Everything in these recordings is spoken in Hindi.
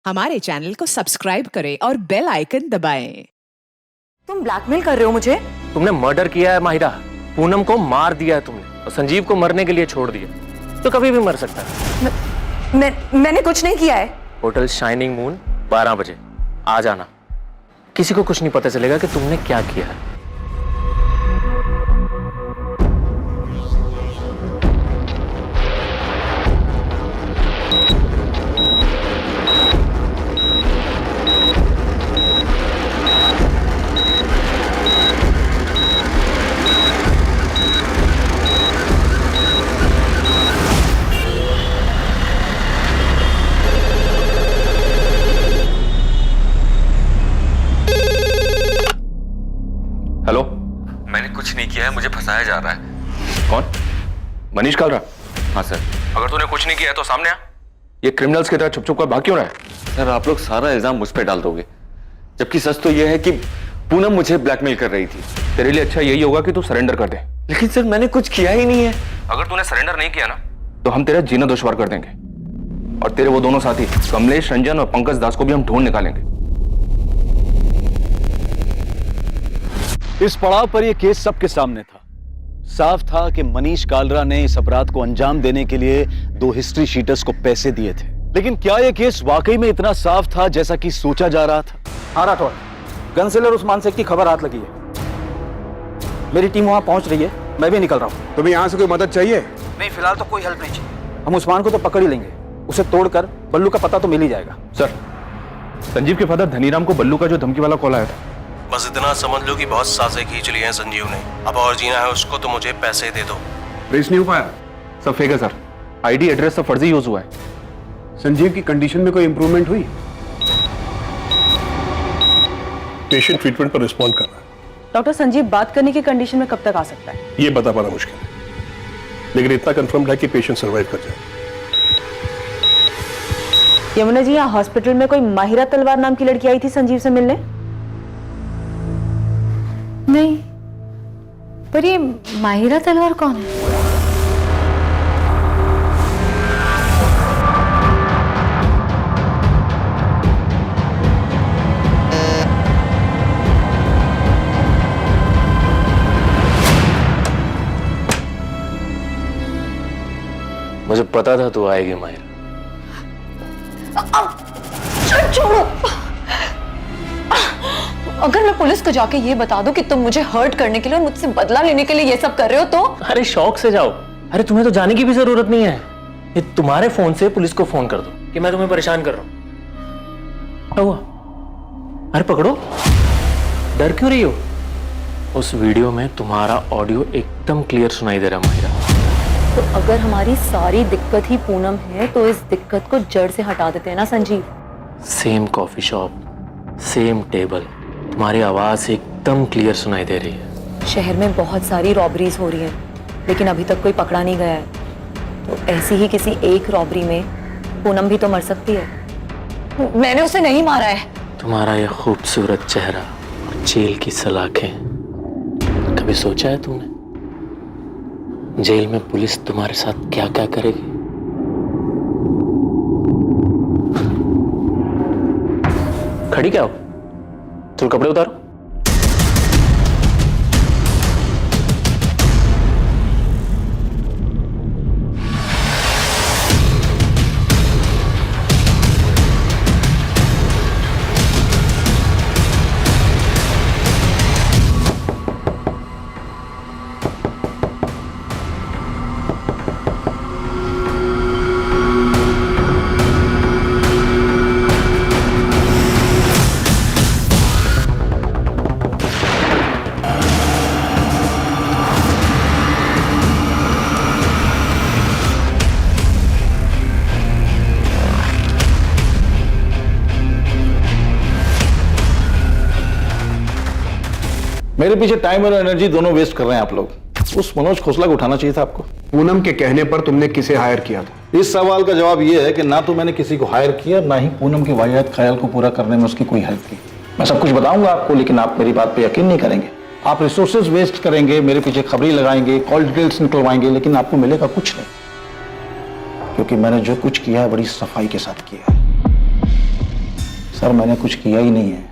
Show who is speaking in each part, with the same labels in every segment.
Speaker 1: हमारे चैनल को सब्सक्राइब करें और बेल आइकन दबाएं।
Speaker 2: तुम ब्लैकमेल कर रहे हो मुझे?
Speaker 3: तुमने मर्डर किया है माहिरा, पूनम को मार दिया है तुमने और संजीव को मरने के लिए छोड़ दिया। तो कभी भी मर सकता है।
Speaker 2: मैंने कुछ नहीं किया है।
Speaker 3: होटल शाइनिंग मून 12 बजे आ जाना। किसी को कुछ नहीं पता चलेगा कि तुमने क्या किया है।
Speaker 4: हेलो, मैंने कुछ नहीं किया है, मुझे फंसाया जा रहा है। कौन? मनीष कालरा? हाँ सर। अगर तूने कुछ नहीं किया है तो सामने आ। ये क्रिमिनल्स की तरह छुप छुप कर भाग क्यों रहा है? सर, आप लोग सारा इल्जाम मुझ पे डाल दोगे, जबकि सच तो यह है कि पूनम मुझे ब्लैकमेल कर रही थी। तेरे लिए अच्छा यही होगा कि तू सरेंडर कर दे। लेकिन सर, मैंने कुछ किया ही नहीं है। अगर तूने सरेंडर नहीं किया ना, तो हम तेरा जीना दुश्वार कर देंगे और तेरे वो दोनों साथी कमलेश, रंजन और पंकज दास को भी हम ढूंढ निकालेंगे।
Speaker 5: इस पड़ाव पर यह केस सबके सामने था। साफ था कि मनीष कालरा ने इस अपराध को अंजाम देने के लिए 2 हिस्ट्री शीटर्स को पैसे दिए थे। लेकिन क्या यह केस वाकई में इतना साफ था जैसा कि सोचा जा रहा था?
Speaker 6: हाँ राठौर, गन सेलर उस्मान शेख की खबर हाथ लगी है। मेरी टीम वहां पहुंच रही है, मैं भी निकल रहा हूं।
Speaker 7: तुम्हें यहाँ से कोई मदद चाहिए?
Speaker 6: नहीं, फिलहाल तो कोई हेल्प नहीं चाहिए। हम उस्मान को तो पकड़ ही लेंगे, उसे तोड़कर बल्लू का पता तो मिल ही जाएगा।
Speaker 7: सर, संजीव के फादर धनीराम को बल्लू का जो धमकी वाला कॉल आया था,
Speaker 8: बस इतना समझ लो कि बहुत साज़ें खींच ली हैं संजीव ने। अब और जीना है उसको तो मुझे पैसे दे दो।
Speaker 7: ट्रेस नहीं हो पाया? सब फेक है सर। आईडी एड्रेस सब फर्जी यूज हुआ है। संजीव की कंडीशन में कोई इंप्रूवमेंट हुई?
Speaker 9: पेशेंट ट्रीटमेंट पर रिस्पॉन्ड कर रहा है।
Speaker 2: डॉक्टर, संजीव बात करने की कंडीशन में कब तक आ सकता है?
Speaker 9: ये बता पाना मुश्किल है, लेकिन इतना कंफर्म है कि पेशेंट सर्वाइव कर जाए।
Speaker 2: यमुना जी, यहाँ हॉस्पिटल में कोई माहिरा तलवार नाम की लड़की आई थी संजीव से मिलने?
Speaker 10: नहीं, पर ये माहिरा तलवार कौन है?
Speaker 3: मुझे पता था तू आएगी माहिरा।
Speaker 10: छोड़ो। अगर मैं पुलिस को जाके ये बता दूं कि तुम मुझे हर्ट करने के लिए और मुझसे बदला लेने के लिए ये सब कर रहे हो तो?
Speaker 3: अरे शौक से जाओ। अरे तुम्हें तो जाने की भी जरूरत नहीं है। ये तुम्हारे फोन से पुलिस को फोन कर दो कि मैं तुम्हें परेशान कर रहा हूं। क्या हुआ? अरे पकड़ो, डर क्यों रही हो? उस वीडियो में तुम्हारा ऑडियो एकदम क्लियर सुनाई दे रहा माहिरा।
Speaker 10: तो अगर हमारी सारी दिक्कत ही पूनम है तो इस दिक्कत को जड़ से हटा देते हैं ना Sanjeev?
Speaker 3: Same coffee shop, same table, तुम्हारी आवाज एकदम क्लियर सुनाई दे रही है।
Speaker 10: शहर में बहुत सारी रॉबरीज हो रही हैं, लेकिन अभी तक कोई पकड़ा नहीं गया है। तो ऐसी ही किसी एक रॉबरी में पूनम भी तो मर सकती है। मैंने उसे नहीं मारा है।
Speaker 3: तुम्हारा ये खूबसूरत चेहरा और जेल की सलाखें, कभी सोचा है तुमने जेल में पुलिस तुम्हारे साथ क्या क्या करेगी? खड़ी क्या हो? चलो कपड़े उतारो।
Speaker 5: मेरे पीछे टाइम और एनर्जी दोनों वेस्ट कर रहे हैं आप लोग। उस मनोज खोसला को उठाना चाहिए था आपको।
Speaker 7: पूनम के कहने पर तुमने किसे हायर किया था?
Speaker 5: इस सवाल का जवाब यह है कि ना तो मैंने किसी को हायर किया, ना ही पूनम के वाहियात ख्याल को पूरा करने में उसकी कोई हेल्प की। मैं सब कुछ बताऊंगा आपको, लेकिन आप मेरी बात पे यकीन नहीं करेंगे। आप रिसोर्सेज वेस्ट करेंगे, मेरे पीछे खबरी लगाएंगे, कॉल डिटेल्स निकलवाएंगे, लेकिन आपको मिलेगा कुछ नहीं, क्योंकि मैंने जो कुछ किया है बड़ी सफाई के साथ किया है। सर मैंने कुछ किया ही नहीं है।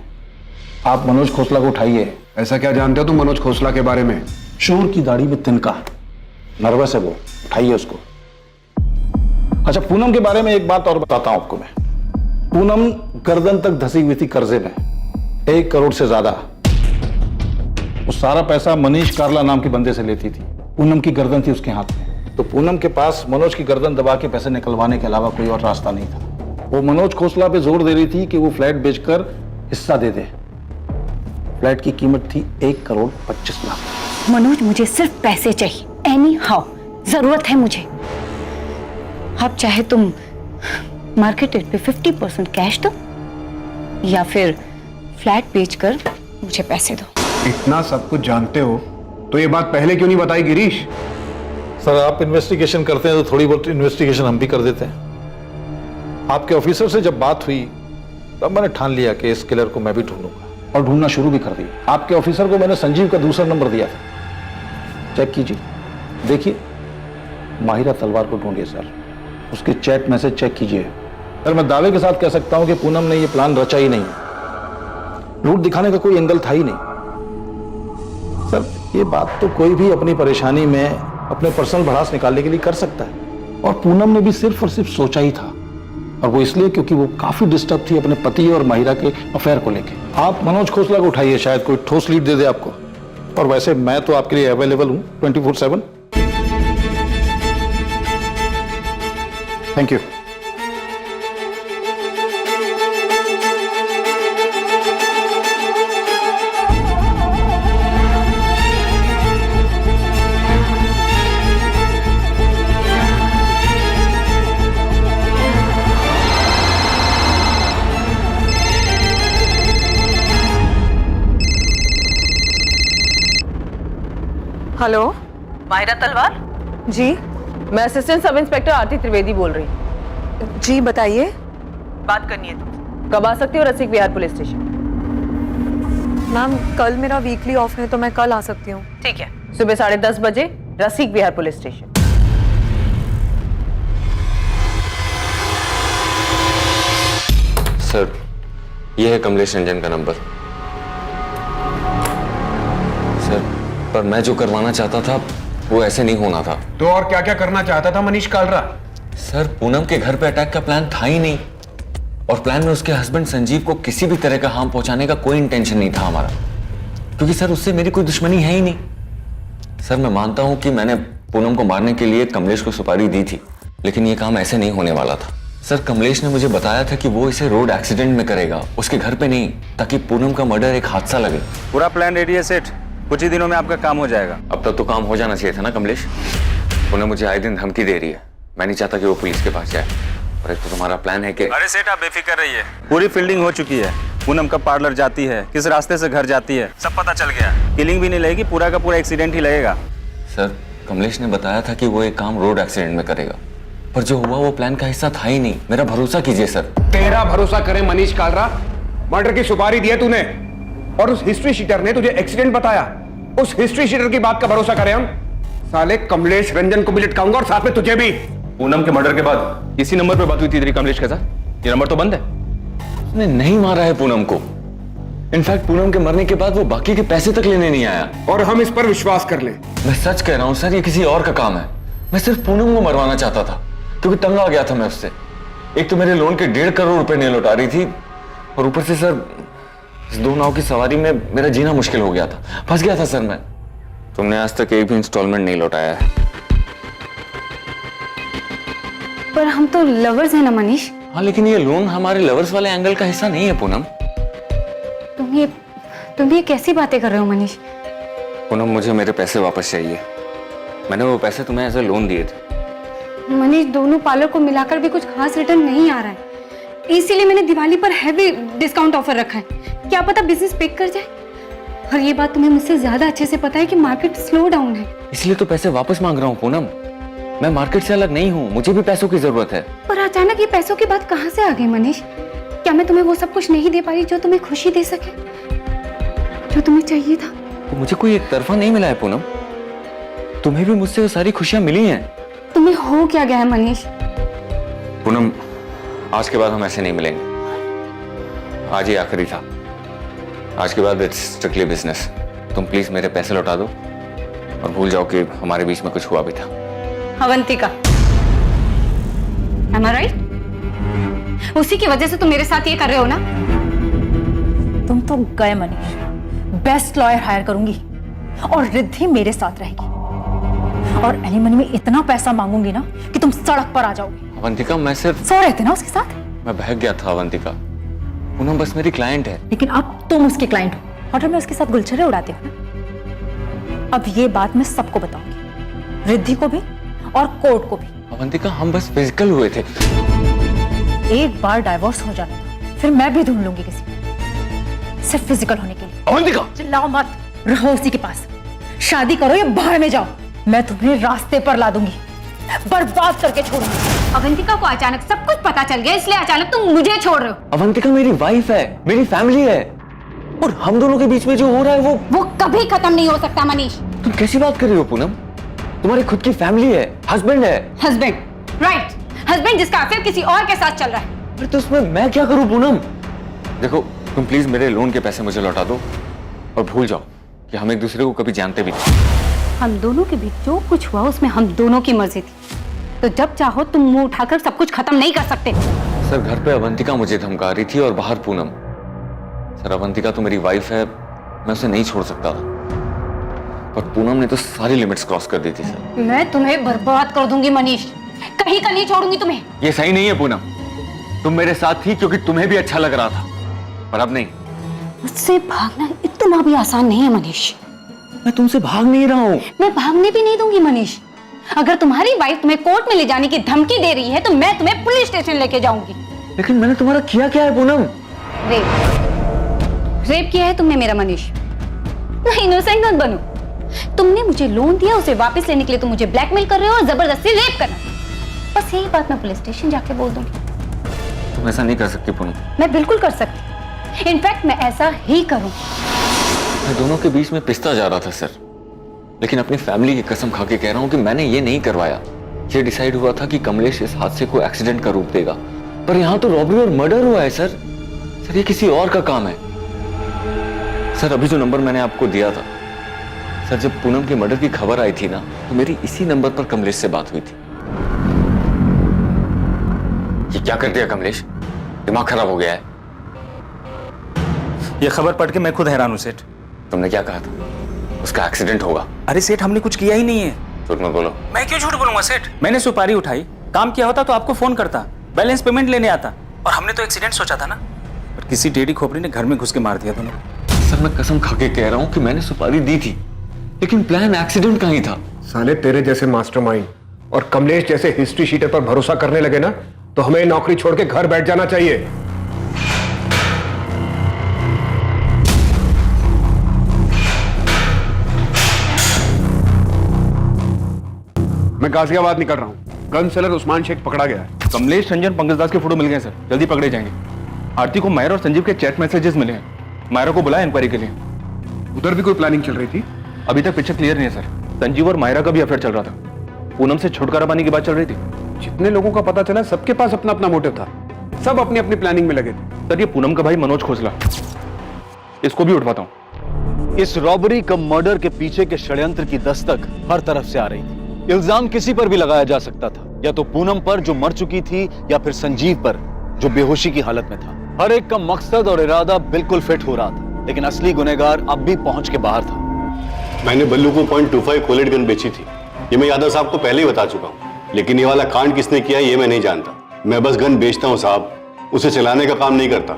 Speaker 5: आप मनोज खोसला को उठाइए।
Speaker 7: ऐसा क्या जानते हो तुम मनोज खोसला के बारे में?
Speaker 5: शोर की दाढ़ी में तिनका, नर्वस है वो, उठाइए उसको। अच्छा, पूनम के बारे में एक बात और बताता हूं आपको मैं। पूनम गर्दन तक धसी हुई थी कर्जे में, 1 करोड़ से ज्यादा। वो सारा पैसा मनीष कार्ला नाम के बंदे से लेती थी। पूनम की गर्दन थी उसके हाथ में, तो पूनम के पास मनोज की गर्दन दबा के पैसे निकलवाने के अलावा कोई और रास्ता नहीं था। वो मनोज खोसला पे जोर दे रही थी कि वो फ्लैट बेचकर हिस्सा दे दे। फ्लैट की कीमत थी 1 करोड़ 25 लाख।
Speaker 10: मनोज, मुझे सिर्फ पैसे चाहिए, एनी हाउ जरूरत है मुझे। अब चाहे तुम मार्केट रेट पे 50% कैश दो या फिर फ्लैट बेचकर मुझे पैसे दो।
Speaker 7: इतना सब कुछ जानते हो तो ये बात पहले क्यों नहीं बताई गिरीश?
Speaker 5: सर आप इन्वेस्टिगेशन करते हैं तो थोड़ी बहुत इन्वेस्टिगेशन हम भी कर देते हैं। आपके ऑफिसर से जब बात हुई तब मैंने ठान लिया कि इस किलर को मैं भी ढूंढूंगा, और ढूंढना शुरू भी कर दिया। आपके ऑफिसर को मैंने संजीव का दूसरा नंबर दिया था, चेक कीजिए, देखिए। माहिरा तलवार को ढूंढिए सर, उसके चैट मैसेज चेक कीजिए। सर मैं दावे के साथ कह सकता हूं कि पूनम ने यह प्लान रचा ही नहीं। लूट दिखाने का कोई एंगल था ही नहीं। सर ये बात तो कोई भी अपनी परेशानी में अपने पर्सनल भड़ास निकालने के लिए कर सकता है, और पूनम ने भी सिर्फ और सिर्फ सोचा ही था, और वो इसलिए क्योंकि वो काफी डिस्टर्ब थी अपने पति और माहिरा के अफेयर को लेके। आप मनोज खोसला को उठाइए, शायद कोई ठोस लीड दे दे आपको। और वैसे मैं तो आपके लिए अवेलेबल हूं 24/7। Thank you.
Speaker 2: हेलो,
Speaker 1: माहिरा तलवार?
Speaker 2: जी मैं असिस्टेंट सब इंस्पेक्टर आरती त्रिवेदी बोल रही हूँ। जी बताइए।
Speaker 1: बात करनी है तुमसे।
Speaker 2: कब आ सकती हो रसिक विहार पुलिस स्टेशन? मैम कल मेरा वीकली ऑफ है तो मैं कल आ सकती हूँ।
Speaker 1: ठीक है।
Speaker 2: सुबह 10:30 बजे रसिक विहार पुलिस स्टेशन।
Speaker 4: सर यह है कमलेश रंजन का नंबर। सर पर मैं जो करवाना चाहता था वो ऐसे नहीं होना था।
Speaker 7: तो और क्या क्या करना चाहता था मनीष कालरा?
Speaker 4: सर पूनम के घर पे अटैक का प्लान था ही नहीं, और प्लान में उसके हस्बैंड संजीव को किसी भी तरह का हार्म पहुंचाने का कोई इंटेंशन नहीं था हमारा, क्योंकि सर उससे मेरी कोई दुश्मनी है ही नहीं। सर मैं मानता हूं कि मैंने पूनम को मारने के लिए कमलेश को सुपारी दी थी, लेकिन ये काम ऐसे नहीं होने वाला था। सर कमलेश ने मुझे बताया था कि वो इसे रोड एक्सीडेंट में करेगा, उसके घर पे नहीं, ताकि पूनम का मर्डर एक हादसा लगे।
Speaker 6: पूरा प्लान रेडी है सेठ, कुछ ही दिनों में आपका काम हो जाएगा।
Speaker 4: अब तक तो काम हो जाना चाहिए था ना कमलेश। उन्हें मुझे आए दिन धमकी दे रही है, मैं नहीं चाहता कि वो पुलिस के पास जाए। और एक तो तुम्हारा प्लान है कि...
Speaker 6: अरे सेठ आप बेफिक्र रहिए, पूरी फील्डिंग हो चुकी है। पूनम कब पार्लर जाती है, किस रास्ते से घर जाती है, सब पता चल गया। किलिंग भी नहीं लगेगी, पूरा का पूरा एक्सीडेंट ही लगेगा।
Speaker 4: सर कमलेश ने बताया था कि वो एक काम रोड एक्सीडेंट में करेगा, पर जो हुआ वो प्लान का हिस्सा था ही नहीं। मेरा भरोसा कीजिए सर।
Speaker 7: तेरा भरोसा करे मनीष कालरा? मर्डर की सुपारी दी है तूने, और उस हिस्ट्री शीटर ने तुझे एक्सीडेंट बताया। उस हिस्ट्री शीटर की बात का भरोसा करें हम? साले कमलेश रंजन को भी लटकाऊंगा और साथ में तुझे भी।
Speaker 4: पूनम के मर्डर के बाद इसी नंबर पे बात हुई थी तेरी कमलेश के साथ? ये नंबर तो बंद है। उसने नहीं मारा है पूनम को। इनफैक्ट पूनम के मरने के बाद वो बाकी के पैसे तक लेने नहीं आया।
Speaker 7: और हम इस पर विश्वास कर ले?
Speaker 4: मैं सच कह रहा हूं सर, ये किसी और का काम है। मैं सिर्फ पूनम को मरवाना चाहता था, क्योंकि तंग आ गया था मैं उससे। एक तो मेरे लोन के 1.5 करोड़ रुपए नहीं लौटा रही थी, और ऊपर से सर इस 2 नाव की सवारी में मेरा जीना मुश्किल हो गया था, फंस गया था सर मैं। तुमने आज तक एक भी इंस्टॉलमेंट नहीं लौटाया है।
Speaker 10: पर हम तो लवर्स हैं ना मनीष।
Speaker 4: हाँ लेकिन ये लोन हमारे लवर्स वाले एंगल का हिस्सा नहीं है पूनम।
Speaker 10: तुम ये कैसी बातें कर रहे हो मनीष?
Speaker 4: पूनम मुझे मेरे पैसे वापस चाहिए। मैंने वो पैसे तुम्हें एज ए लोन दिए थे।
Speaker 10: मनीष दोनों पार्लर को मिलाकर भी कुछ खास रिटर्न नहीं आ रहा है, इसीलिए मैंने दिवाली पर हैवी डिस्काउंट ऑफर रखा है। क्या पता बिजनेस पिक कर जाए। और ये बात तुम्हें मुझसे ज्यादा अच्छे से पता है कि मार्केट स्लो डाउन है।
Speaker 4: इसलिए तो पैसे वापस मांग रहा हूँ पूनम। मैं मार्केट से अलग नहीं हूँ, मुझे भी पैसों की जरूरत है।
Speaker 10: पर अचानक ये पैसों की बात कहाँ से आ गई मनीष? क्या मैं तुम्हें वो सब कुछ नहीं दे पाई जो तुम्हें खुशी दे सके, जो तुम्हें चाहिए था?
Speaker 4: तो मुझे कोई एक तरफा नहीं मिला है पूनम, तुम्हें भी मुझसे वो सारी खुशियां मिली हैं।
Speaker 10: तुम्हें हो क्या गया है मनीष?
Speaker 4: पूनम आज के बाद हम ऐसे नहीं मिलेंगे। आज ही आखिरी था। आज के बाद इट्स स्ट्रिक्टली बिजनेस। तुम प्लीज मेरे पैसे लौटा दो और भूल जाओ कि हमारे बीच में कुछ हुआ भी था।
Speaker 10: Avantika, am I right? उसी की वजह से तुम मेरे साथ ये कर रहे हो ना?
Speaker 2: तुम तो गए मनीष। बेस्ट लॉयर हायर करूंगी और रिद्धि मेरे साथ रहेगी और एलिमनी में इतना पैसा मांगूंगी ना कि तुम सड़क पर आ जाओगे।
Speaker 4: अवंतिका, मैं सिर्फ
Speaker 2: सो रहे थे ना उसके साथ?
Speaker 4: मैं बहक गया था अवंतिका। पूनम बस मेरी क्लाइंट है।
Speaker 2: लेकिन अब तुम उसके क्लाइंट हो। होटल में उसके साथ गुलछरे उड़ाते हो ना। अब ये बात मैं सबको बताऊंगी, रिद्धि को भी और कोर्ट को भी।
Speaker 4: अवंतिका, हम बस फिजिकल हुए थे।
Speaker 2: एक बार डाइवोर्स हो जाने दो, फिर मैं भी ढूंढ लूंगी किसी को, सिर्फ फिजिकल होने के लिए।
Speaker 4: अवंतिका,
Speaker 2: चिल्लाओ मत, रहो उसी के पास। शादी करो या बाहर में जाओ, मैं तुम्हें रास्ते पर ला दूंगी, बर्बाद करके छोड़ूंगी।
Speaker 10: अवंतिका को अचानक सब कुछ पता चल गया, इसलिए अचानक तुम मुझे छोड़ रहे हो।
Speaker 4: अवंतिका मेरी वाइफ है, मेरी फैमिली है, और हम दोनों के बीच में जो हो रहा है
Speaker 10: वो कभी खत्म नहीं हो सकता मनीष।
Speaker 4: तुम कैसी बात कर रही हो पूनम? तुम्हारी खुद की फैमिली है, हस्बैंड है।
Speaker 10: हस्बैंड, राइट, हस्बैंड जिसका अफेयर किसी और के साथ चल रहा है।
Speaker 4: फिर तो उसमें मैं क्या करूं पूनम? देखो, तुम प्लीज मेरे लोन के पैसे मुझे लौटा दो और भूल जाओ कि हम एक दूसरे को कभी जानते भी नहीं।
Speaker 10: हम दोनों के बीच जो कुछ हुआ उसमें हम दोनों की मर्जी थी, तो जब चाहो तुम मुंह उठाकर सब कुछ खत्म नहीं कर सकते।
Speaker 4: सर, घर पे अवंतिका मुझे धमका रही थी और बाहर पूनम। सर, अवंतिका तो मेरी वाइफ है, मैं उसे नहीं छोड़ सकता था, पर पूनम ने तो सारी लिमिट्स क्रॉस कर दी थी। सर,
Speaker 10: मैं तुम्हें बर्बाद कर दूंगी मनीष, कहीं का नहीं छोड़ूंगी तुम्हें।
Speaker 4: ये सही नहीं है पूनम। तुम मेरे साथ थी क्योंकि तुम्हें भी अच्छा लग रहा था, पर अब नहीं।
Speaker 10: मुझसे भागना इतना भी आसान नहीं है मनीष।
Speaker 4: मैं तुमसे भाग नहीं रहा हूँ। मैं
Speaker 10: भागने भी नहीं दूंगी मनीष। अगर तुम्हारी वाइफ तुम्हें कोर्ट में ले जाने की धमकी दे रही है तो मैं तुम्हें पुलिस स्टेशन लेके जाऊंगी।
Speaker 4: लेकिन मैंने तुम्हारा किया क्या है पूनम?
Speaker 10: रेप किया है तुमने मेरा मनीष। नहीं, इनोसेंट मत बनो। तुमने मुझे लोन दिया, उसे वापस लेने के लिए तुम मुझे ब्लैकमेल कर रहे हो और जबरदस्ती रेप करना। बस यही बात मैं पुलिस स्टेशन जाके बोल दूंगी।
Speaker 4: तुम ऐसा नहीं कर सकती पूनम।
Speaker 10: मैं बिल्कुल कर सकती, इनफैक्ट मैं ऐसा ही करूं।
Speaker 4: मैं दोनों के बीच में पिसता जा रहा था सर, लेकिन अपनी फैमिली की कसम खा के कह रहा हूं कि मैंने ये नहीं करवाया। ये डिसाइड हुआ था कि कमलेश इस हादसे को एक्सीडेंट का रूप देगा, पर यहाँ तो रॉबरी और मर्डर हुआ है सर। सर, ये किसी और का काम है। सर, अभी जो नंबर मैंने आपको दिया था सर, जब पूनम के मर्डर की खबर आई थी ना, तो मेरी इसी नंबर पर कमलेश से बात हुई थी। ये क्या कर दिया कमलेश? दिमाग खराब हो गया है।
Speaker 6: ये खबर पढ़ के मैं खुद हैरान हूं सेठ।
Speaker 4: तुमने क्या कहा था? उसका एक्सीडेंट होगा।
Speaker 6: अरे सेठ, हमने कुछ किया ही नहीं है।
Speaker 4: झूठ मत बोलो।
Speaker 6: मैं क्यों झूठ बोलूंगा सेठ? मैंने सुपारी उठाई, काम किया होता तो आपको फोन करता, बैलेंस पेमेंट लेने आता, और हमने तो एक्सीडेंट सोचा था ना, पर किसी टेढ़ी खोपड़ी ने घर में घुस के मार दिया दोनों।
Speaker 4: सर, मैं कसम खा के कह रहा हूं कि मैंने सुपारी दी थी, लेकिन प्लान एक्सीडेंट का ही था।
Speaker 7: साले, तेरे जैसे मास्टरमाइंड और कमलेश जैसे हिस्ट्री शीटर पर भरोसा करने लगे ना, तो हमें नौकरी छोड़ के घर बैठ जाना चाहिए। मैं गाजियाबाद निकल रहा हूँ। गन सेलर उस्मान शेख पकड़ा गया है।
Speaker 6: कमलेश रंजन पंकज दास के फोटो मिल गए सर, जल्दी पकड़े जाएंगे। आरती को मायरा और संजीव के चैट मैसेजेस मिले हैं। मायरा को बुलाया इंक्वायरी के लिए।
Speaker 7: उधर भी कोई प्लानिंग चल रही थी?
Speaker 6: अभी तक पिक्चर क्लियर नहीं है सर। संजीव और मायरा का भी अफेयर चल रहा था। पूनम से छुटकारा पाने की बात चल रही थी।
Speaker 7: जितने लोगों का पता चला, सबके पास अपना अपना मोटिव था। सब अपनी अपनी प्लानिंग में लगे थे।
Speaker 6: सर, ये पूनम का भाई मनोज खोसला, इसको भी उठवाता हूँ।
Speaker 11: इस रॉबरी कम मर्डर के पीछे के षड्यंत्र की दस्तक हर तरफ से आ रही थी। इल्जाम किसी पर भी लगाया जा सकता था, या तो पूनम पर जो मर चुकी थी, या फिर संजीव पर जो बेहोशी की हालत में था। हर एक का मकसद और इरादा बिल्कुल फिट हो रहा था, लेकिन असली गुनहगार अब भी पहुंच के बाहर था।
Speaker 9: मैंने बल्लू को .25 कोलेट गन बेची थी, ये मैं यादव साहब को पहले ही बता चुका हूँ, लेकिन ये वाला कांड किसने किया ये मैं नहीं जानता। मैं बस गन बेचता हूँ साहब, उसे चलाने का काम नहीं करता।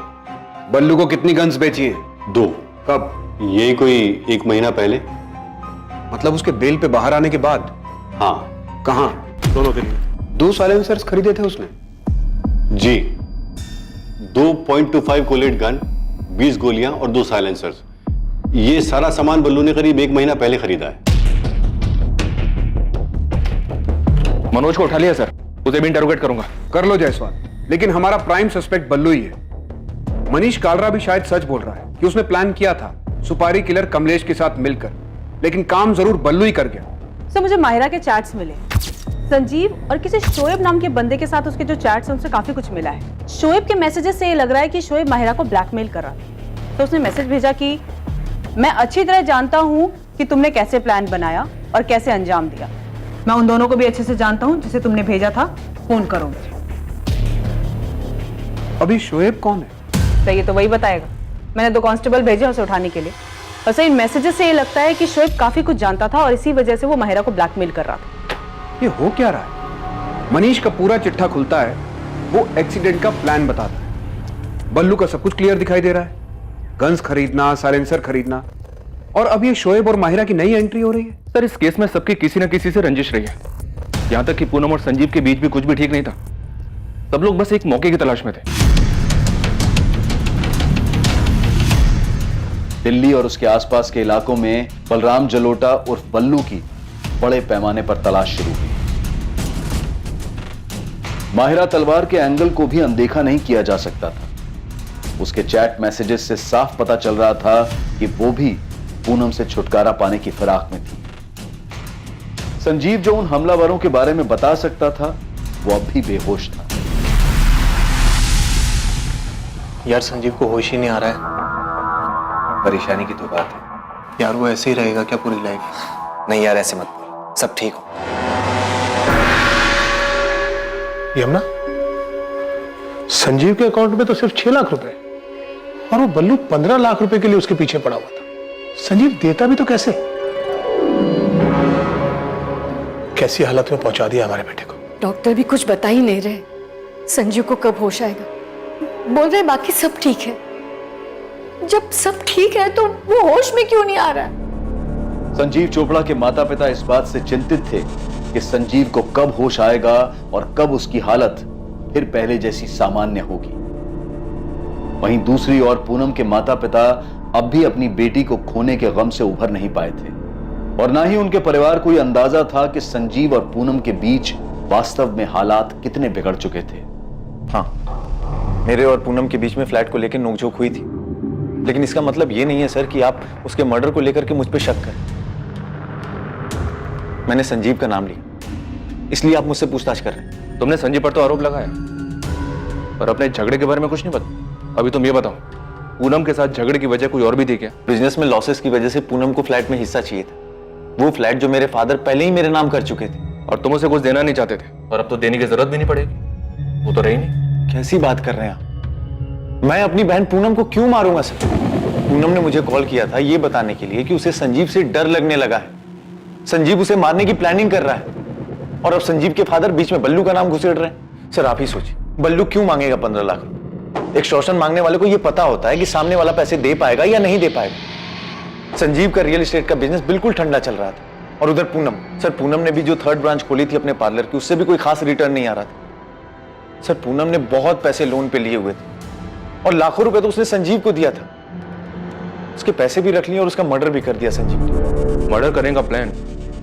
Speaker 7: बल्लू को कितनी गन्स बेची है?
Speaker 9: 2।
Speaker 7: कब?
Speaker 9: ये कोई 1 महीना पहले।
Speaker 7: मतलब उसके बेल पे बाहर आने के बाद?
Speaker 9: हाँ।
Speaker 7: कहाँ?
Speaker 9: दोनों के लिए
Speaker 7: 2 साइलेंसर्स खरीदे थे उसने?
Speaker 9: जी, 2 .25 कोलेट गन, 20 गोलियां और 2 साइलेंसर्स। ये सारा सामान बल्लू ने करीब 1 महीना पहले खरीदा है।
Speaker 6: मनोज को उठा लिया सर, उसे भी इंटरोगेट करूंगा।
Speaker 7: कर लो जायसवाल, लेकिन हमारा प्राइम सस्पेक्ट बल्लू ही है। मनीष कालरा भी शायद सच बोल रहा है कि उसने प्लान किया था सुपारी किलर कमलेश के साथ मिलकर, लेकिन काम जरूर बल्लू ही कर गया।
Speaker 2: सर, मुझे माहिरा के चैट्स मिले। संजीव और किसी शोएब नाम के बंदे के साथ उसके जो चैट्स हैं उनसे काफी कुछ मिला है। शोएब के मैसेजेस से ये लग रहा है कि शोएब माहिरा को ब्लैकमेल कर रहा था। तो उसने मैसेज भेजा कि मैं अच्छी तरह जानता हूँ कि तुमने कैसे प्लान बनाया और कैसे अंजाम दिया। मैं उन दोनों को भी अच्छे से जानता हूँ जिसे तुमने भेजा था, फोन करो मुझे।
Speaker 7: अभी शोएब कौन है?
Speaker 2: तो ये तो वही बताएगा। मैंने 2 कांस्टेबल भेजे उसे उठाने के लिए। वैसे इन मैसेजेस से ये लगता है कि शोएब काफी कुछ जानता था और इसी वजह से वो माहिरा को ब्लैकमेल कर रहा था।
Speaker 7: ये हो क्या रहा है? मनीष का पूरा चिट्ठा खुलता है, वो एक्सीडेंट का प्लान बताता है। बल्लू का सब कुछ क्लियर दिखाई दे रहा है, गन्स खरीदना, साइलेंसर खरीदना, और अब ये शोएब और माहिरा की नई एंट्री हो रही है।
Speaker 4: सर इस केस में सबकी किसी न किसी से रंजिश रही है। यहां तक कि पूनम और संजीव के बीच भी कुछ भी ठीक नहीं था। सब लोग बस एक मौके की तलाश में थे।
Speaker 11: दिल्ली और उसके आसपास के इलाकों में बलराम जलोटा उर्फ बल्लू की बड़े पैमाने पर तलाश शुरू हुई। माहिरा तलवार के एंगल को भी अनदेखा नहीं किया जा सकता था। उसके चैट मैसेजेस से साफ पता चल रहा था कि वो भी पूनम से छुटकारा पाने की फिराक में थी। संजीव जो उन हमलावरों के बारे में बता सकता था, वो अब भी बेहोश था।
Speaker 3: यार संजीव को होश ही नहीं आ रहा है।
Speaker 8: परेशानी की तो बात है
Speaker 3: यार वो ऐसे ही रहेगा क्या पूरी लाइफ?
Speaker 8: नहीं यार, ऐसे मत बोल, सब ठीक हो।
Speaker 12: यमुना, संजीव के अकाउंट में तो सिर्फ 6 लाख रुपए और वो बल्लू 15 लाख रुपए के लिए उसके पीछे पड़ा हुआ था। संजीव देता भी तो कैसे? कैसी हालत में पहुंचा दिया हमारे बेटे को।
Speaker 13: डॉक्टर भी कुछ बता ही नहीं रहे संजीव को कब होश आएगा। बोल रहे बाकी सब ठीक है। जब सब ठीक है तो वो होश में क्यों नहीं आ रहा है?
Speaker 11: संजीव चोपड़ा के माता पिता इस बात से चिंतित थे कि संजीव को कब होश आएगा और कब उसकी हालत फिर पहले जैसी सामान्य होगी। वहीं दूसरी ओर पूनम के माता पिता अब भी अपनी बेटी को खोने के गम से उभर नहीं पाए थे और ना ही उनके परिवार को यह अंदाजा था कि संजीव और पूनम के बीच वास्तव में हालात कितने बिगड़ चुके थे।
Speaker 14: हाँ, मेरे और पूनम के बीच में फ्लैट को लेकर नोकझोंक हुई थी, लेकिन इसका मतलब यह नहीं है सर कि आप उसके मर्डर को लेकर के मुझ पर शक करें। मैंने संजीव का नाम लिया, इसलिए आप मुझसे पूछताछ कर रहे हैं।
Speaker 4: तुमने संजीव पर तो आरोप लगाया, पर अपने झगड़े के बारे में कुछ नहीं पता। अभी तुम ये बताओ, पूनम के साथ झगड़े की वजह कोई और भी थी क्या?
Speaker 14: बिजनेस में लॉसेस की वजह से पूनम को फ्लैट में हिस्सा चाहिए था। वो फ्लैट जो मेरे फादर पहले ही मेरे नाम कर चुके थे
Speaker 4: और तुम उसे कुछ देना नहीं चाहते थे, और अब तो देने की जरूरत भी नहीं पड़ेगी। वो तो रही नहीं।
Speaker 14: कैसी बात कर रहे हैं आप? मैं अपनी बहन पूनम को क्यों मारूंगा सर? पूनम ने मुझे कॉल किया था ये बताने के लिए कि उसे संजीव से डर लगने लगा है। संजीव उसे मारने की प्लानिंग कर रहा है और अब संजीव के फादर बीच में बल्लू का नाम घुसेड़ रहे हैं। सर आप ही सोचिए, बल्लू क्यों मांगेगा 15 लाख रुपए? एक शोषण मांगने वाले को यह पता होता है कि सामने वाला पैसे दे पाएगा या नहीं दे पाएगा। संजीव का रियल एस्टेट का बिजनेस बिल्कुल ठंडा चल रहा था और उधर पूनम, सर पूनम ने भी जो 3rd ब्रांच खोली थी अपने पार्लर की, उससे भी कोई खास रिटर्न नहीं आ रहा था। सर पूनम ने बहुत पैसे लोन पे लिए हुए थे और लाखों रुपए तो उसने संजीव को दिया था। उसके पैसे भी रख लिए और उसका मर्डर भी कर दिया संजीव ने।
Speaker 4: मर्डर करने का प्लान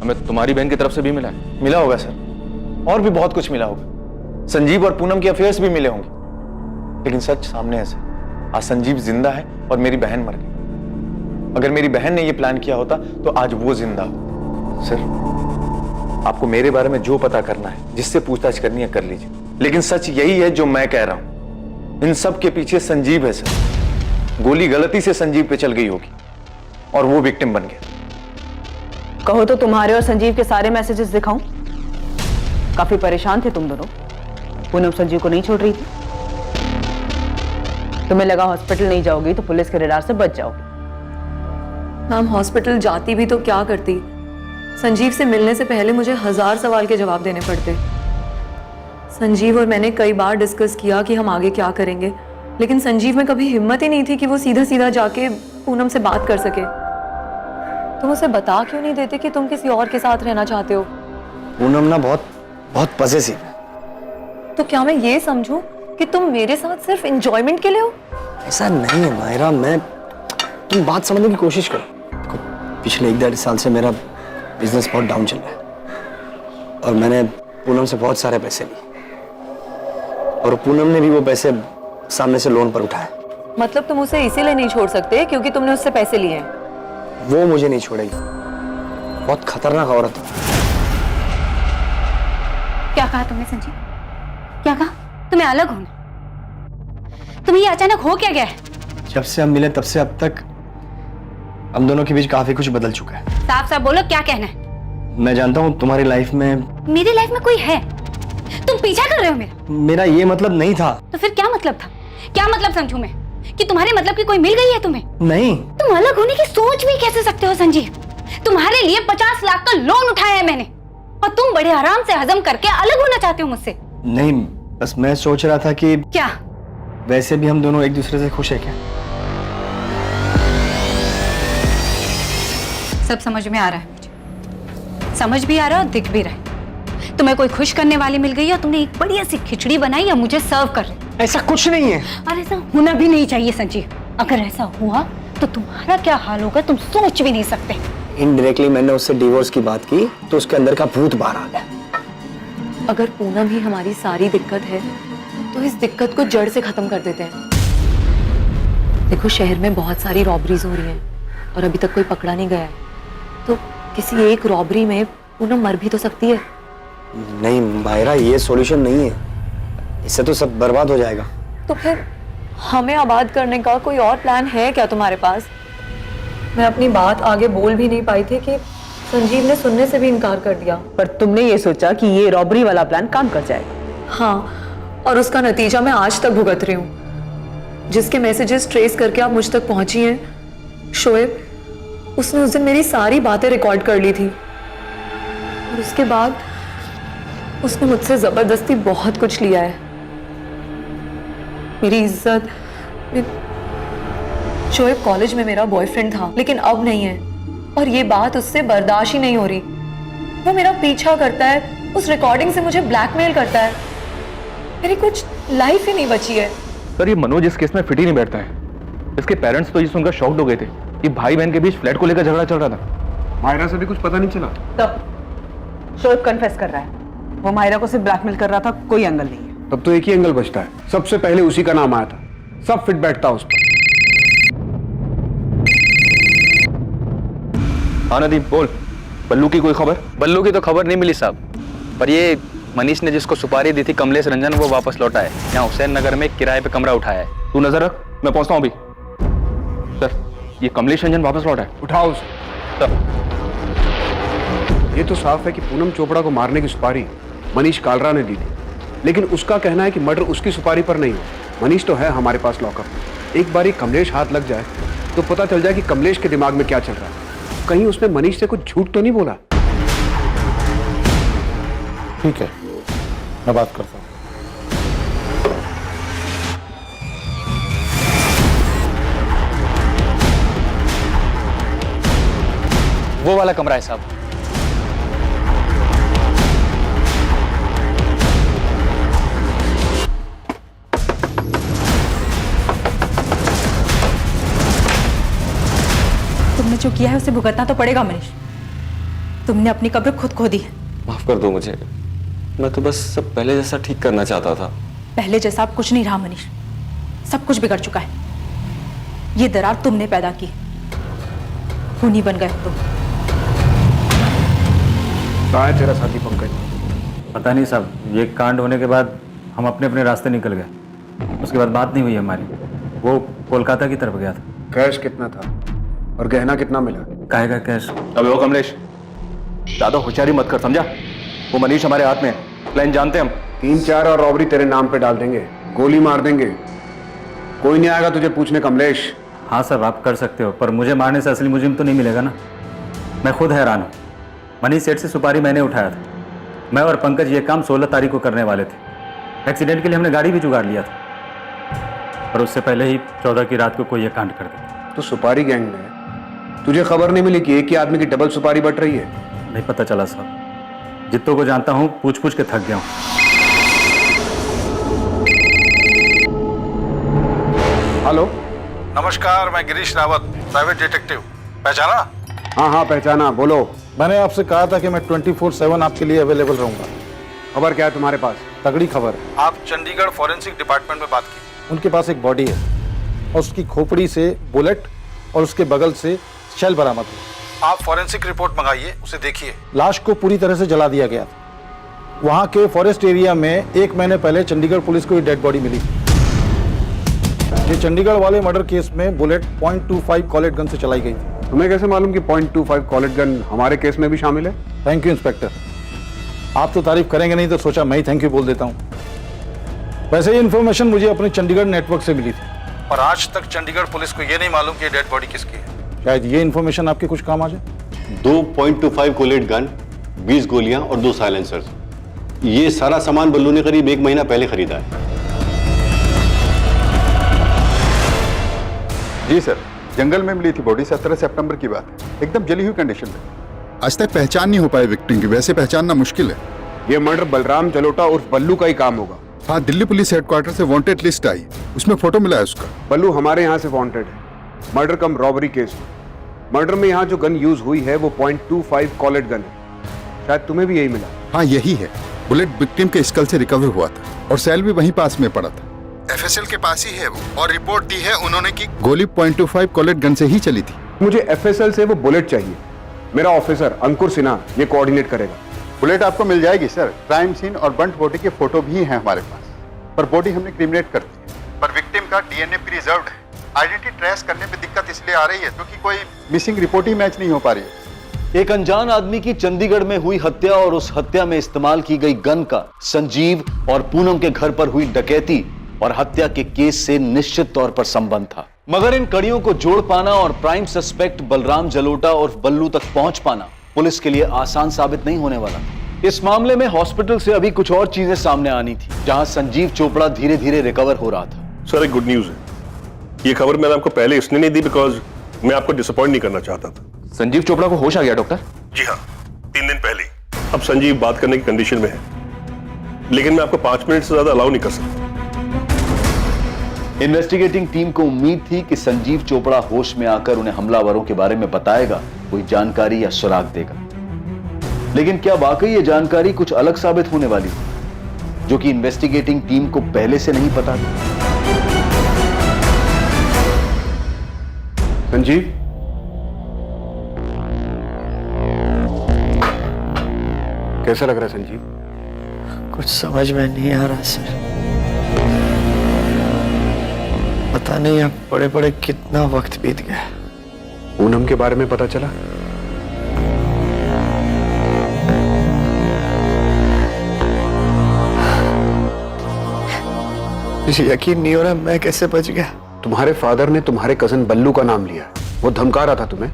Speaker 4: हमें तुम्हारी बहन की तरफ से भी मिला है।
Speaker 14: मिला होगा सर, और भी बहुत कुछ मिला होगा। संजीव और पूनम के अफेयर्स भी मिले होंगे, लेकिन सच सामने है सर। आज संजीव जिंदा है और मेरी बहन मर गई। अगर मेरी बहन ने यह प्लान किया होता तो आज वो जिंदा होता। सर आपको मेरे बारे में जो पता करना है, जिससे पूछताछ करनी है कर लीजिए, लेकिन सच यही है जो मैं कह रहा हूं। इन सब के पीछे संजीव है सर। गोली गलती से संजीव पे चल गई होगी और वो विक्टिम बन गया।
Speaker 2: कहो तो तुम्हारे और संजीव के सारे मैसेजेस दिखाऊं? काफी परेशान थे तुम दोनों। पूनम संजीव को नहीं छोड़ रही थी। तुम्हें लगा हॉस्पिटल नहीं जाओगी तो पुलिस के रडार से बच जाओगी।
Speaker 13: मैम हॉस्पिटल जाती भी तो क्या करती? संजीव से मिलने से पहले मुझे 1000 सवाल के जवाब देने पड़ते। संजीव और मैंने कई बार डिस्कस किया कि हम आगे क्या करेंगे, लेकिन संजीव में कभी हिम्मत ही नहीं थी कि वो सीधा सीधा जाके पूनम से बात कर सके। तुम उसे बता क्यों नहीं देते कि तुम किसी और के साथ रहना चाहते हो?
Speaker 14: पूनम ना बहुत पजेसिव है।
Speaker 13: तो क्या मैं ये समझूं कि तुम मेरे साथ सिर्फ एंजॉयमेंट के लिए हो?
Speaker 3: ऐसा नहीं है मायरा, तुम बात समझने की कोशिश करो। पिछले 1-1.5 साल से मेरा बिजनेस बहुत डाउन चल रहा है और मैंने पूनम से बहुत सारे पैसे लिए और पूनम ने भी वो पैसे सामने से लोन पर उठाए।
Speaker 13: मतलब तुम उसे इसीलिए नहीं छोड़ सकते क्योंकि तुमने उससे पैसे लिए हैं?
Speaker 3: वो मुझे नहीं छोड़ेगी। बहुत खतरनाक औरत है।
Speaker 10: क्या कहा तुमने संजीव? क्या कहा? तुम्हें अलग होना? तुम्हें ये अचानक हो क्या गया है?
Speaker 14: जब से हम मिले तब से अब तक हम दोनों के बीच काफी कुछ बदल चुका है।
Speaker 10: साफ साफ बोलो, क्या कहना है?
Speaker 14: मैं जानता हूँ तुम्हारी लाइफ में,
Speaker 10: मेरी लाइफ में कोई है? तुम पीछा कर रहे हो मेरा?
Speaker 14: मेरा ये मतलब नहीं था।
Speaker 10: तो फिर क्या मतलब था? क्या मतलब समझूं मैं कि तुम्हारे मतलब की कोई मिल गई है तुम्हें?
Speaker 14: नहीं।
Speaker 10: तुम अलग होने की सोच भी कैसे सकते हो संजीव? तुम्हारे लिए 50 लाख का लोन उठाया है मैंने और तुम बड़े आराम से हजम करके अलग होना चाहते हो मुझसे।
Speaker 14: नहीं, बस मैं सोच रहा था कि
Speaker 10: क्या
Speaker 14: वैसे भी हम दोनों एक दूसरे से खुश है क्या?
Speaker 10: सब समझ में आ रहा है मुझे, समझ भी आ रहा है और दिख भी रहा है। तुम्हें कोई खुश करने वाली मिल गई और तुमने एक बढ़िया सी खिचड़ी बनाई और मुझे सर्व कर रहे।
Speaker 14: ऐसा कुछ नहीं है।
Speaker 10: और ऐसा होना भी नहीं चाहिए संजीव। अगर ऐसा हुआ तो तुम्हारा क्या हाल होगा तुम सोच भी नहीं सकते।
Speaker 14: इनडायरेक्टली मैंने उससे डिवोर्स की बात की तो उसके अंदर का भूत बाहर आ गया।
Speaker 13: अगर पूनम ही हमारी सारी दिक्कत है तो इस दिक्कत को जड़ से खत्म कर देते हैं। देखो, शहर में बहुत सारी रॉबरीज हो रही हैं और अभी तक कोई पकड़ा नहीं गया है, तो किसी एक रॉबरी में पूनम मर भी तो सकती है।
Speaker 14: नहीं मायरा, ये सॉल्यूशन नहीं है, इससे तो सब बर्बाद हो जाएगा।
Speaker 13: तो फिर हमें आबाद करने का कोई और प्लान है क्या तुम्हारे पास? मैं अपनी बात आगे बोल भी नहीं पाई थी कि संजीव ने सुनने से भी इनकार कर दिया।
Speaker 1: पर तुमने ये सोचा कि ये रॉबरी वाला प्लान काम कर जाएगा।
Speaker 13: हाँ, और उसका नतीजा मैं आज तक भुगत रही हूँ। जिसके मैसेजेस ट्रेस करके आप मुझ तक पहुंची हैं, शोएब, उसने उस दिन मेरी सारी बातें रिकॉर्ड कर ली थी और उसके बाद उसने मुझसे जबरदस्ती बहुत कुछ लिया है। मेरी इज्जत। शोएब कॉलेज में मेरा बॉयफ्रेंड था लेकिन अब नहीं है और ये बात उससे बर्दाश्त ही नहीं हो रही। वो मेरा पीछा करता है, उस रिकॉर्डिंग से मुझे ब्लैकमेल करता है। मेरी कुछ लाइफ ही नहीं बची है।
Speaker 4: सर, ये मनोज इस केस में फिट ही नहीं बैठता है। इसके पेरेंट्स तो ये सुनकर शॉक्ड हो गए थे कि भाई बहन के बीच फ्लैट को लेकर झगड़ा चल रहा था।
Speaker 7: मायरा से भी कुछ पता नहीं चला।
Speaker 1: तब शोएब कन्फेस कर रहा है, वो मायरा को सिर्फ ब्लैकमेल कर रहा था, कोई एंगल नहीं है।
Speaker 7: तब तो एक ही एंगल बचता है। सबसे पहले उसी का नाम आया था, सब फिट बैठता उस पर।
Speaker 4: हाँ नदीम, बोल। बल्लू की कोई खबर?
Speaker 6: बल्लू की तो खबर नहीं मिली साहब, पर ये मनीष ने जिसको सुपारी दी थी कमलेश रंजन, वो वापस लौटा है। यहाँ हुसैन नगर में किराए पे कमरा उठाया है।
Speaker 4: तू नजर रख, मैं पहुंचता हूँ अभी। सर, ये कमलेश रंजन वापस लौटा है।
Speaker 7: उठाओ उसे।
Speaker 4: सर,
Speaker 7: ये तो साफ है कि पूनम चोपड़ा को मारने की सुपारी मनीष कालरा ने दी थी, लेकिन उसका कहना है कि मर्डर उसकी सुपारी पर नहीं हो। मनीष तो है हमारे पास लॉकअप। एक बार कमलेश हाथ लग जाए तो पता चल जाए कि कमलेश के दिमाग में क्या चल रहा है। कहीं उसने मनीष से कुछ झूठ तो नहीं बोला?
Speaker 5: ठीक है, मैं बात करता हूँ।
Speaker 6: वो वाला कमरा है साहब।
Speaker 2: तुमने जो किया है उसे भुगतना तो पड़ेगा मनीष। तुमने अपनी कब्र खुद खो दी है।
Speaker 4: माफ कर दो मुझे, मैं तो बस सब पहले जैसा ठीक करना चाहता था।
Speaker 2: पहले जैसा अब कुछ नहीं रहा मनीष, सब कुछ बिगड़ चुका है। ये दरार तुमने पैदा की, खूनी बन गए हो तुम।
Speaker 7: कहाँ है तेरा साथी पंकज?
Speaker 6: पता नहीं साहब, ये कांड होने के बाद हम अपने अपने रास्ते निकल गए। उसके बाद बात नहीं हुई हमारी। वो कोलकाता की तरफ गया था।
Speaker 7: कैश कितना था और गहना कितना मिला?
Speaker 6: काहे का कैश?
Speaker 4: अबे वो कमलेश, ज्यादा होशियारी मत कर, समझा? वो मनीष हमारे हाथ में है, प्लान जानते हम।
Speaker 7: 3-4 और रॉबरी तेरे नाम पे डाल देंगे, गोली मार देंगे, कोई नहीं आएगा तुझे पूछने कमलेश।
Speaker 6: हाँ सर, आप कर सकते हो, पर मुझे मारने से असली मुजरिम तो नहीं मिलेगा ना। मैं खुद हैरान हूँ। मनीष सेठ से सुपारी मैंने उठाया था। मैं और पंकज ये काम 16 तारीख को करने वाले थे। एक्सीडेंट के लिए हमने गाड़ी भी जुगाड़ लिया था, पर उससे पहले ही 14 की रात को कोई ये कांड कर दिया।
Speaker 7: तो सुपारी गैंग में तुझे खबर नहीं मिली कि एक ही आदमी की डबल सुपारी बट रही है?
Speaker 6: नहीं पता चला साहब, जितनों को जानता हूँ पूछ पूछ के थक गया हूँ।
Speaker 7: हेलो,
Speaker 5: नमस्कार, मैं गिरीश रावत, प्राइवेट डिटेक्टिव। पहचाना?
Speaker 7: हाँ हाँ पहचाना, बोलो।
Speaker 5: मैंने आपसे कहा था कि मैं 24/7 आपके लिए अवेलेबल रहूंगा।
Speaker 7: खबर क्या है तुम्हारे पास?
Speaker 5: तगड़ी खबर है। आप चंडीगढ़ फॉरेंसिक डिपार्टमेंट में बात की। उनके पास एक बॉडी है और उसकी खोपड़ी से बुलेट और उसके बगल से शेल बरामद हुआ। आप फॉरेंसिक रिपोर्ट मंगाइए, उसे देखिए। लाश को पूरी तरह से जला दिया गया था। वहां के फॉरेस्ट एरिया में 1 महीने पहले चंडीगढ़ पुलिस को ये डेड बॉडी मिली। ये चंडीगढ़ वाले मर्डर केस में बुलेट .25 कॉलेट गन से चलाई गई थी।
Speaker 7: तुम्हें कैसे मालूम कि .25 कॉलेट गन हमारे केस में भी शामिल है?
Speaker 5: थैंक यू इंस्पेक्टर, आप तो तारीफ करेंगे नहीं तो सोचा मैं ही थैंक यू बोल देता हूँ। वैसे ये इन्फॉर्मेशन मुझे अपने चंडीगढ़ नेटवर्क से मिली थी और आज तक चंडीगढ़ पुलिस को ये नहीं मालूम कि डेड बॉडी किसकी है। शायद ये इन्फॉर्मेशन आपके कुछ काम आ जाए।
Speaker 9: 2.25 कोलेट गन, 20 गोलियां और 2 साइलेंसर्स। ये सारा सामान बल्लू ने करीब 1 महीना पहले खरीदा है।
Speaker 11: जी सर, जंगल में मिली थी बॉडी, 17 सितंबर की बात है, एकदम जली हुई कंडीशन में।
Speaker 15: आज तक पहचान नहीं हो पाई विक्टिम की, वैसे पहचानना मुश्किल है।
Speaker 7: ये मर्डर बलराम जलोटा उर्फ बल्लू का ही काम होगा।
Speaker 15: हाँ, दिल्ली पुलिस हेडक्वार्टर से वांटेड लिस्ट आई, उसमें फोटो मिला है उसका।
Speaker 7: बल्लू हमारे यहाँ से वांटेड है, मर्डर कम रॉबरी केस में। मर्डर में यहाँ जो गन यूज हुई है वो .25 कॉलेट गन है। शायद तुम्हें भी यही मिला।
Speaker 15: हाँ, यही है। बुलेट विक्टिम के स्कल से रिकवर हुआ था और सेल भी वहीं पास में पड़ा था। FSL के पास ही है वो, और रिपोर्ट दी है उन्होंने कि गोली .25 कॉलेट गन से ही चली थी।
Speaker 7: मुझे FSL से वो बुलेट चाहिए। मेरा ऑफिसर अंकुर सिन्हा ये कोऑर्डिनेट करेगा।
Speaker 15: बुलेट आपको मिल जाएगी सर। क्राइम सीन और बंट बॉडी के फोटो भी हैं हमारे पास, पर बॉडी हमने क्रिमिनेट कर दी है। पर विक्टिम का DNA प्रिजर्व्ड है। आइडेंटिटी ट्रेस करने में दिक्कत इसलिए आ रही है क्योंकि कोई मिसिंग रिपोर्ट ही मैच नहीं हो पा रही है।
Speaker 11: एक अनजान आदमी की चंडीगढ़ में हुई हत्या और उस हत्या में इस्तेमाल की गई गन का संजीव और पूनम के घर पर हुई डकैती और हत्या के केस से निश्चित तौर पर संबंध था। मगर इन कड़ियों को जोड़ पाना और प्राइम सस्पेक्ट बलराम जलोटा और बल्लू तक पहुंच पाना पुलिस के लिए आसान साबित नहीं होने वाला। इस मामले में हॉस्पिटल से अभी कुछ और चीजें सामने आनी थी, जहां संजीव चोपड़ा धीरे धीरे रिकवर हो रहा था।
Speaker 8: सर, एक गुड न्यूज है। ये खबर मैंने आपको पहले इसलिए नहीं दी बिकॉज मैं आपको डिसअपॉइंट नहीं करना चाहता था।
Speaker 4: संजीव चोपड़ा को होश आ गया डॉक्टर?
Speaker 8: जी हाँ, 3 दिन पहले। अब संजीव बात करने की कंडीशन में है, लेकिन मैं आपको 5 मिनट से ज्यादा अलाउ नहीं कर सकता।
Speaker 11: इन्वेस्टिगेटिंग टीम को उम्मीद थी कि संजीव चोपड़ा होश में आकर उन्हें हमलावरों के बारे में बताएगा, कोई जानकारी या सुराग देगा। लेकिन क्या वाकई ये जानकारी कुछ अलग साबित होने वाली थी, जो कि इन्वेस्टिगेटिंग टीम को पहले से नहीं पता था?
Speaker 7: संजीव, कैसा लग रहा है संजीव?
Speaker 3: कुछ समझ में नहीं आ रहा सर। पता नहीं अब बड़े बड़े कितना वक्त बीत गया।
Speaker 7: पूनम के बारे में पता चला?
Speaker 3: मुझे यकीन नहीं हो रहा मैं कैसे बच गया।
Speaker 7: तुम्हारे फादर ने तुम्हारे कजन बल्लू का नाम लिया, वो धमका रहा था तुम्हें।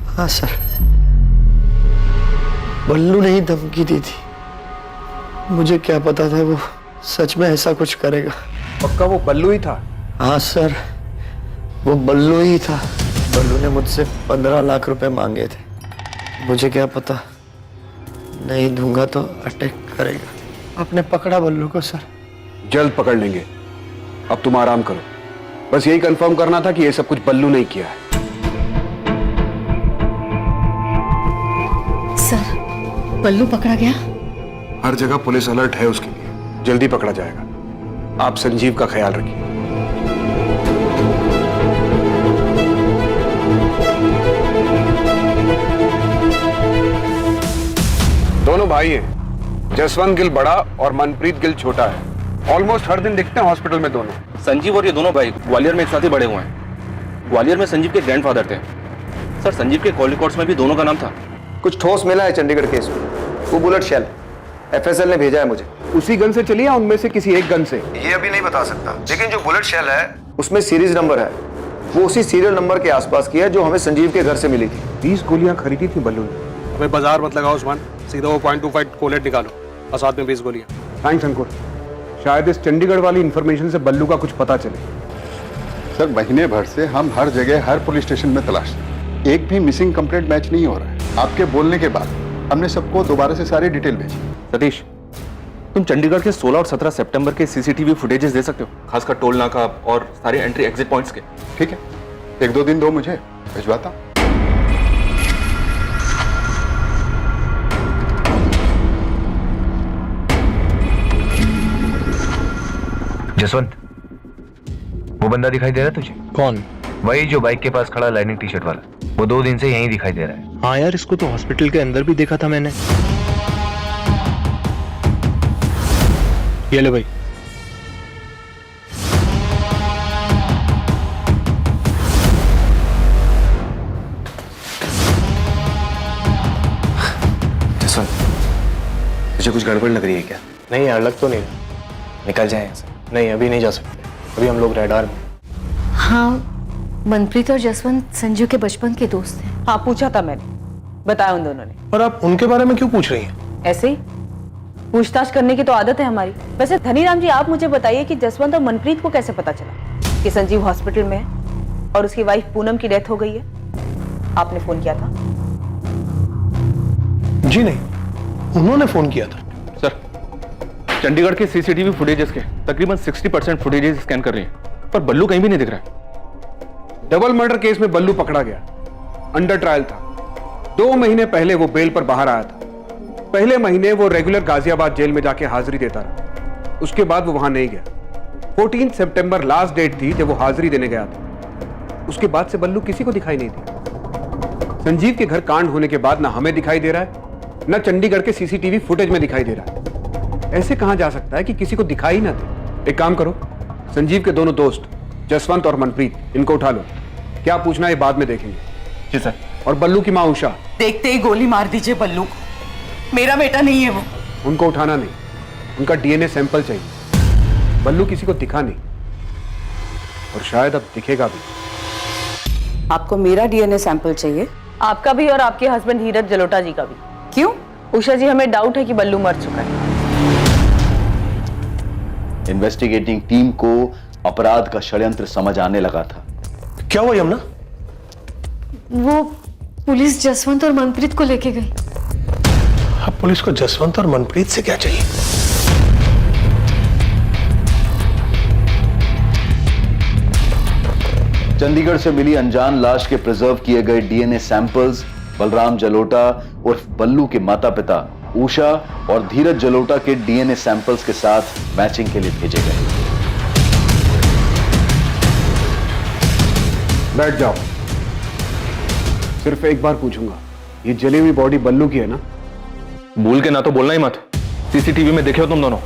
Speaker 3: हाँ सर, बल्लू ने ही धमकी दी थी। मुझे क्या पता था वो सच में ऐसा कुछ करेगा।
Speaker 7: पक्का वो बल्लू ही था?
Speaker 3: हाँ सर, वो बल्लू ही था। बल्लू ने मुझसे 15 लाख रुपए मांगे थे। मुझे क्या पता, नहीं दूंगा तो अटैक करेगा। आपने पकड़ा बल्लू को सर?
Speaker 7: जल्द पकड़ लेंगे, अब तुम आराम करो। बस यही कंफर्म करना था कि ये सब कुछ बल्लू ने किया है।
Speaker 10: सर, बल्लू पकड़ा गया?
Speaker 7: हर जगह पुलिस अलर्ट है उसके लिए, जल्दी पकड़ा जाएगा। आप संजीव का ख्याल रखिए। दोनों भाई हैं, जसवंत गिल बड़ा और मनप्रीत गिल छोटा है। ऑलमोस्ट हर दिन दिखते हैं हॉस्पिटल में दोनों।
Speaker 4: संजीव और ये दोनों भाई ग्वालियर में एक साथ ही बड़े हुए हैं। ग्वालियर में संजीव के ग्रैंडफादर थे। सर, संजीव के कॉल रिकॉर्ड्स में भी दोनों का नाम था।
Speaker 14: कुछ ठोस मिला है चंडीगढ़ केस में। वो बुलेट शेल FSL ने भेजा है मुझे।
Speaker 7: उसी गन से चली या उनमें से किसी एक गन से?
Speaker 14: ये अभी नहीं बता सकता, लेकिन जो बुलेट शेल है उसमें सीरीज नंबर है। वो उसी सीरियल नंबर के आसपास की है जो हमें संजीव के घर से मिली थी।
Speaker 7: 20 गोलियां खरीदी थी बल्लू ने।
Speaker 12: हमें बाजार मत लगाओ उस्मान, सीधा वो .25 कोलेट निकालो और साथ में 20 गोलियां।
Speaker 7: थैंक्स अंकुर, शायद इस चंडीगढ़ वाली इंफॉर्मेशन से बल्लू का कुछ पता चले।
Speaker 15: सर, महीने भर से हम हर जगह हर पुलिस स्टेशन में तलाश, एक भी मिसिंग कंप्लेंट मैच नहीं हो रहा है। आपके बोलने के बाद हमने सबको दोबारा से सारी डिटेल भेजी।
Speaker 4: सतीश, तुम चंडीगढ़ के 16 और 17 सितंबर के CCTV फुटेजेस दे सकते हो, खासकर टोल नाका और सारे एंट्री एग्जिट पॉइंट्स के?
Speaker 15: ठीक है, 1-2 दिन दो, मुझे भिजवाता हूं।
Speaker 16: जसवंत, वो बंदा दिखाई दे रहा है तुझे?
Speaker 3: कौन?
Speaker 16: वही जो बाइक के पास खड़ा लाइनिंग टी-शर्ट वाला। वो 2 दिन से यहीं दिखाई दे रहा है।
Speaker 3: हाँ यार, इसको तो हॉस्पिटल के अंदर भी देखा था मैंने।
Speaker 12: ये ले भाई।
Speaker 14: जसवंत, तुझे कुछ गड़बड़ लग रही है क्या?
Speaker 3: नहीं यार, लग तो नहीं रहा।
Speaker 14: निकल जाए यहाँ से।
Speaker 3: नहीं, अभी नहीं जा सकते, अभी हम लोग रडार में।
Speaker 10: हाँ, मनप्रीत और जसवंत संजू के बचपन के दोस्त हैं।
Speaker 1: हाँ, पूछा था मैंने, बताया उन दोनों ने।
Speaker 12: और आप उनके बारे में क्यों पूछ रही हैं?
Speaker 1: ऐसे ही पूछताछ करने की तो आदत है हमारी। वैसे धनीराम जी, आप मुझे बताइए कि जसवंत और मनप्रीत को कैसे पता चला कि संजीव हॉस्पिटल में है और उसकी वाइफ पूनम की डेथ हो गई है? आपने फोन किया था?
Speaker 12: जी नहीं, उन्होंने फोन किया था।
Speaker 4: सर, चंडीगढ़ के सीसीटीवी फुटेजेस के तकरीबन 60% फुटेजेस स्कैन कर रही हैं, पर बल्लू कहीं भी नहीं दिख रहा है।
Speaker 7: डबल मर्डर केस में बल्लू पकड़ा गया, अंडर ट्रायल था। 2 महीने पहले वो बेल पर बाहर आया था। पहले महीने वो रेगुलर गाजियाबाद जेल में जाके हाजिरी देता रहा, उसके बाद वो वहां नहीं गया। 14 सितंबर लास्ट डेट थी जब वो हाजिरी देने गया था। उसके बाद से बल्लू किसी को दिखाई नहीं दिया। संजीव के घर कांड होने के बाद ना हमें दिखाई दे रहा है, ना चंडीगढ़ के सीसीटीवी फुटेज में दिखाई दे रहा है। ऐसे कहां जा सकता है कि किसी को दिखाई ना दे? एक काम करो, संजीव के दोनों दोस्त जसवंत और मनप्रीत, इनको उठा लो। क्या पूछना है बाद में देखेंगे।
Speaker 3: जी सर।
Speaker 7: और बल्लू की मां उषा,
Speaker 1: देखते ही गोली मार दीजिए बल्लू को, मेरा बेटा नहीं है वो।
Speaker 7: उनको उठाना नहीं, उनका डीएनए सैंपल चाहिए। बल्लू किसी को दिखा नहीं और शायद अब दिखेगा भी।
Speaker 1: आपको मेरा डीएनए सैंपल चाहिए? आपका भी और आपके हस्बैंड धीरज जलोटा जी का भी। क्यों? उषा जी, हमें डाउट है कि बल्लू मर चुका है।
Speaker 11: इन्वेस्टिगेटिंग टीम को अपराध का षड्यंत्र समझ आने लगा था।
Speaker 12: क्या हुआ यमुना?
Speaker 13: वो पुलिस जसवंत और मनप्रीत को लेके गई।
Speaker 12: अब पुलिस को जसवंत और मनप्रीत से क्या चाहिए?
Speaker 11: चंडीगढ़ से मिली अनजान लाश के प्रिजर्व किए गए डीएनए सैंपल्स बलराम जलोटा उर्फ बल्लू के माता पिता उषा और धीरज जलोटा के डीएनए सैंपल्स के साथ मैचिंग के लिए भेजे गए।
Speaker 7: बैठ जाओ। सिर्फ एक बार पूछूंगा, ये जली हुई बॉडी बल्लू की है ना?
Speaker 4: भूल के ना तो बोलना ही मत। सीसीटीवी में देखे हो तुम दोनों।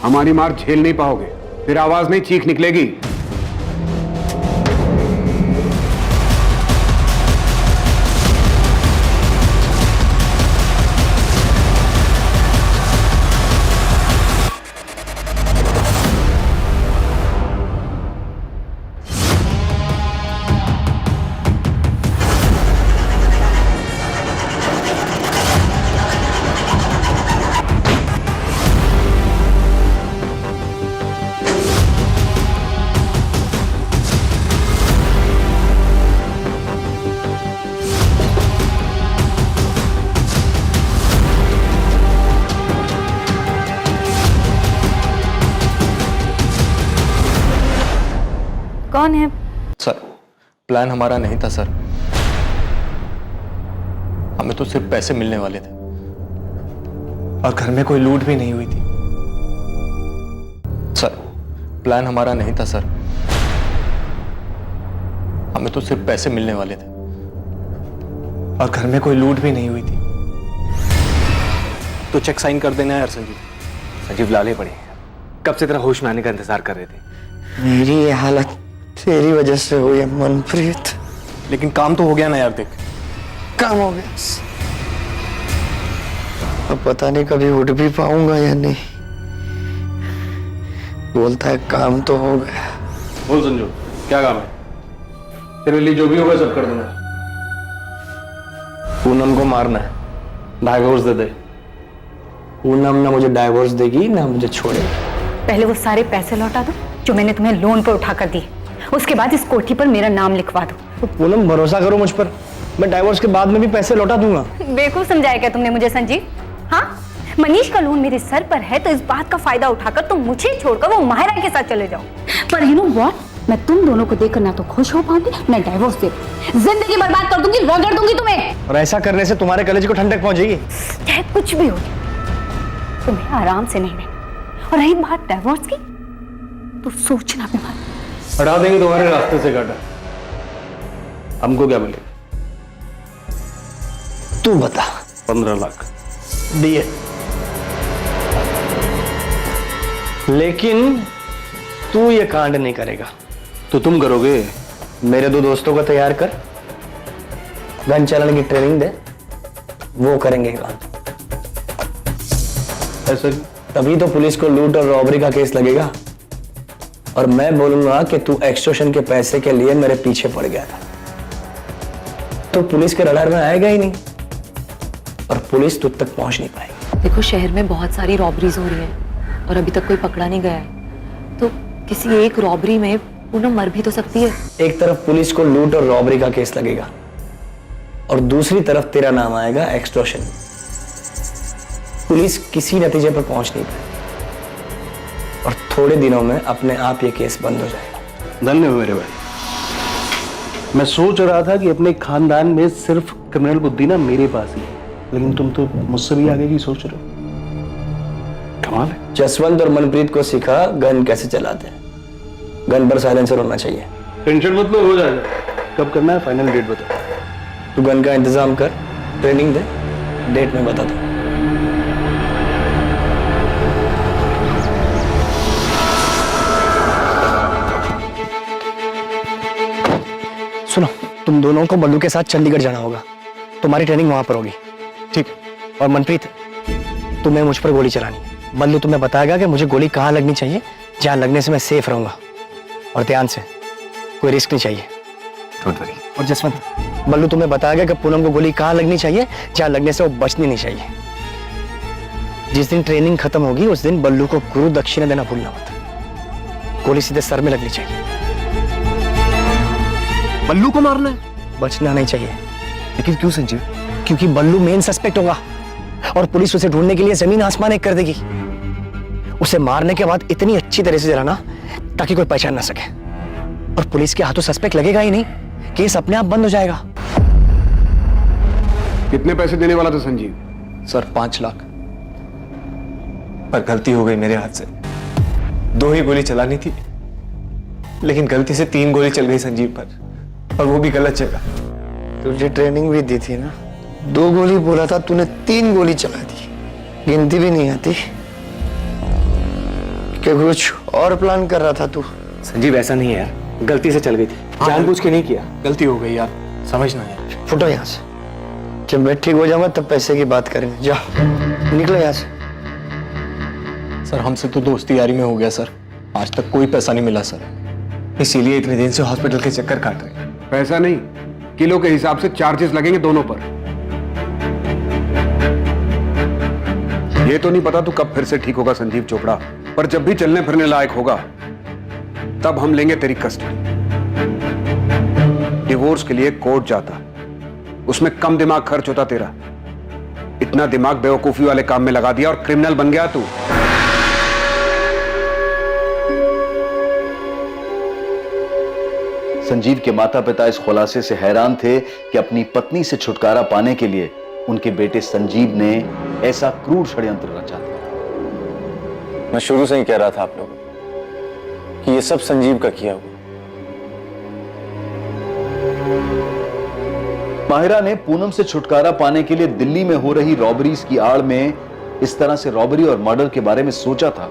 Speaker 7: हमारी मार झेल नहीं पाओगे, फिर आवाज नहीं, चीख निकलेगी।
Speaker 10: कौन है?
Speaker 3: सर, प्लान हमारा नहीं था सर। हमें तो सिर्फ पैसे मिलने वाले थे और घर में कोई लूट भी नहीं हुई थी। सर, प्लान हमारा नहीं था सर। हमें तो सिर्फ पैसे मिलने वाले थे और घर में कोई लूट भी नहीं हुई थी। तो चेक साइन कर देना यार संजीव।
Speaker 14: संजीव लाले पड़े, कब से तेरा होश में आने का इंतजार कर रहे थे।
Speaker 17: मेरी ये हालत तेरी वजह से हुई है मनप्रीत।
Speaker 3: लेकिन काम तो हो गया ना यार। देख,
Speaker 17: काम हो गया, अब पता नहीं कभी उठ भी पाऊंगा या नहीं। बोलता है काम तो हो गया।
Speaker 3: बोल संजू, क्या काम है? तेरे लिए जो भी होगा सब कर दूंगा। पूनम को मारना है, डाइवोर्स दे दे।
Speaker 17: पूनम ना मुझे डाइवोर्स देगी ना मुझे छोड़ेगी।
Speaker 10: पहले वो सारे पैसे लौटा दो जो मैंने तुम्हें लोन पर उठा कर दिए, उसके बाद इस कोठी पर मेरा नाम लिखवा दो।
Speaker 17: तो पूनम भरोसा करो मुझ पर, मैं डाइवोर्स के बाद में भी पैसे लौटा दूंगा।
Speaker 10: बेवकूफ समझाया क्या तुमने मुझे संजीव? हाँ, मनीष का लोन मेरे सर पर है तो इस बात का फायदा उठाकर तुम मुझे छोड़कर वो माहिरा के साथ चले जाओ। पर यू नो व्हाट, मैं तुम दोनों को देखकर ना तो खुश हो पाऊंगी, मैं डाइवोर्स दे जिंदगी बर्बाद कर दूंगी, रगड़ दूंगी तुम्हें।
Speaker 17: और ऐसा करने से तुम्हारे कलेजे को ठंडक पहुंचेगी।
Speaker 10: चाहे कुछ भी हो, तुम्हें आराम से नहीं रहना। और रही बात डाइवोर्स की, तो सोचना भी मत।
Speaker 3: हटा देंगे तुम्हारे रास्ते से गाटा। हमको क्या बोले?
Speaker 17: तू बता।
Speaker 3: 15 लाख
Speaker 17: दिए। लेकिन तू ये कांड नहीं करेगा।
Speaker 5: तो तुम करोगे?
Speaker 17: मेरे 2 दोस्तों को तैयार कर, गन चलाने की ट्रेनिंग दे, वो करेंगे काम।
Speaker 5: ऐसा क्यों?
Speaker 17: तभी तो पुलिस को लूट और रॉबरी का केस लगेगा, और मैं बोलूंगा कि तू एक्सटॉर्शन के पैसे के लिए मेरे पीछे पड़ गया था, तो पुलिस के रडार में आएगा ही नहीं और पुलिस तुझ तक पहुंच नहीं पाएगी।
Speaker 13: देखो, शहर में बहुत सारी रॉबरीज हो रही हैं और अभी तक कोई पकड़ा नहीं गया है, तो किसी एक रॉबरी में पूनम मर भी तो सकती है।
Speaker 17: एक तरफ पुलिस को लूट और रॉबरी का केस लगेगा और दूसरी तरफ तेरा नाम आएगा एक्सटॉर्शन। पुलिस किसी नतीजे पर पहुंच नहीं पाएगी और थोड़े दिनों में अपने आप ये केस बंद हो जाएगा।
Speaker 5: धन्य हो मेरे भाई। मैं सोच रहा था कि अपने खानदान में सिर्फ क्रिमिनल बुद्धि ना मेरे पास ही है, लेकिन तुम तो मुझसे भी आगे की सोच रहे हो। कमाल है।
Speaker 17: जसवंत और मनप्रीत को सिखा गन कैसे चलाते हैं। गन पर साइलेंसर होना चाहिए।
Speaker 5: टेंशन मत लो, हो जाएगा। कब करना है फाइनल डेट बता।
Speaker 17: तू गन का इंतजाम कर, ट्रेनिंग दे, डेट में बता दो। सुनो, तुम दोनों को बल्लू के साथ चंडीगढ़ जाना होगा, तुम्हारी ट्रेनिंग वहां पर होगी, ठीक? और मनप्रीत, तुम्हें मुझ पर गोली चलानी है। बल्लू तुम्हें बताएगा कि मुझे गोली कहाँ लगनी चाहिए, जहां लगने से मैं सेफ रहूंगा। और ध्यान से, कोई रिस्क नहीं चाहिए।
Speaker 14: Don't worry.
Speaker 17: और जसवंत, बल्लू तुम्हें बताएगा कि पूनम को गोली कहाँ लगनी चाहिए, जहां लगने से वो बचनी नहीं चाहिए। जिस दिन ट्रेनिंग खत्म होगी उस दिन बल्लू को गुरु दक्षिणा देना भूलना मत। गोली सीधे सर में लगनी चाहिए।
Speaker 5: बल्लू को मारना है?
Speaker 17: बचना नहीं चाहिए।
Speaker 14: लेकिन क्यों संजीव?
Speaker 17: क्योंकि बल्लू मेन सस्पेक्ट होगा और पुलिस उसे ढूंढने के लिए जमीन आसमान एक कर देगी। उसे मारने के बाद इतनी अच्छी तरह से जलाना ताकि कोई पहचान ना सके, और पुलिस के हाथों सस्पेक्ट लगेगा ही नहीं, केस अपने आप बंद हो जाएगा।
Speaker 7: कितने पैसे देने वाला था संजीव?
Speaker 14: सर 5 लाख। पर गलती हो गई मेरे हाथ से। 2 ही गोली चलानी थी, लेकिन गलती से 3 गोली चल गई संजीव पर, और वो भी गलत जगह।
Speaker 17: तुझे ट्रेनिंग भी दी थी ना, 2 गोली बोला था, तूने 3 गोली चला दी। गिनती भी नहीं आती कि कुछ और प्लान कर रहा था तू?
Speaker 3: संजीव ऐसा नहीं है यार, गलती से चल गई थी, जानबूझ के नहीं किया।
Speaker 12: गलती हो गई यार, समझना है।
Speaker 17: फुटो यहाँ से। जब मैं ठीक हो जाऊंगा तब पैसे की बात करेंगे। जाओ, निकलो यहाँ से।
Speaker 12: सर हमसे तो दोस्ती यारी में हो गया सर, आज तक कोई पैसा नहीं मिला सर,
Speaker 14: इसीलिए इतने दिन से हॉस्पिटल के चक्कर काट रहे हैं।
Speaker 7: पैसा नहीं, किलो के हिसाब से चार्जेस लगेंगे दोनों पर। ये तो नहीं पता तू कब फिर से ठीक होगा संजीव चोपड़ा, पर जब भी चलने फिरने लायक होगा तब हम लेंगे तेरी कस्टडी। डिवोर्स के लिए कोर्ट जाता, उसमें कम दिमाग खर्च होता तेरा। इतना दिमाग बेवकूफी वाले काम में लगा दिया और क्रिमिनल बन गया तू।
Speaker 11: संजीव के माता पिता इस खुलासे से हैरान थे कि अपनी पत्नी से छुटकारा पाने के लिए उनके बेटे संजीव ने ऐसा क्रूर षड्यंत्र रचा था।
Speaker 14: मैं शुरू से ही कह रहा था आप लोगों कि ये सब संजीव का किया हुआ।
Speaker 11: माहिरा ने पूनम से छुटकारा पाने के लिए दिल्ली में हो रही रॉबरीज की आड़ में इस तरह से रॉबरी और मर्डर के बारे में सोचा था,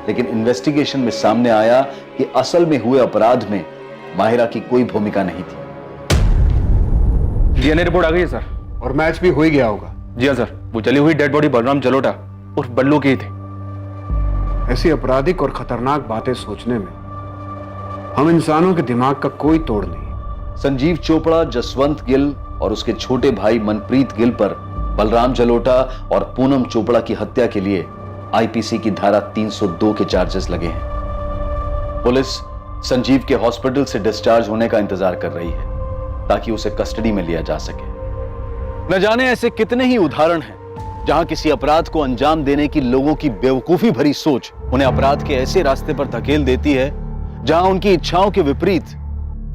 Speaker 11: लेकिन इन्वेस्टिगेशन में सामने आया कि असल में हुए अपराध में माहिरा की कोई भूमिका नहीं थी।
Speaker 6: डीएनए रिपोर्ट आ गई है सर,
Speaker 7: और मैच भी हो ही गया होगा।
Speaker 6: जी हाँ सर, वो जली हुई डेड बॉडी बलराम जलोटा और बल्लू की थी।
Speaker 7: ऐसी आपराधिक और खतरनाक बातें सोचने में हम इंसानों के दिमाग का कोई तोड़ नहीं।
Speaker 11: संजीव चोपड़ा, जसवंत गिल और उसके छोटे भाई मनप्रीत गिल पर बलराम जलोटा और पूनम चोपड़ा की हत्या के लिए आईपीसी की धारा 302 के चार्जेस लगे हैं। पुलिस संजीव के हॉस्पिटल से डिस्चार्ज होने का इंतजार कर रही है ताकि उसे कस्टडी में लिया जा सके। न जाने ऐसे कितने ही उदाहरण हैं जहां किसी अपराध को अंजाम देने की लोगों की बेवकूफी भरी सोच उन्हें अपराध के ऐसे रास्ते पर धकेल देती है जहां उनकी इच्छाओं के विपरीत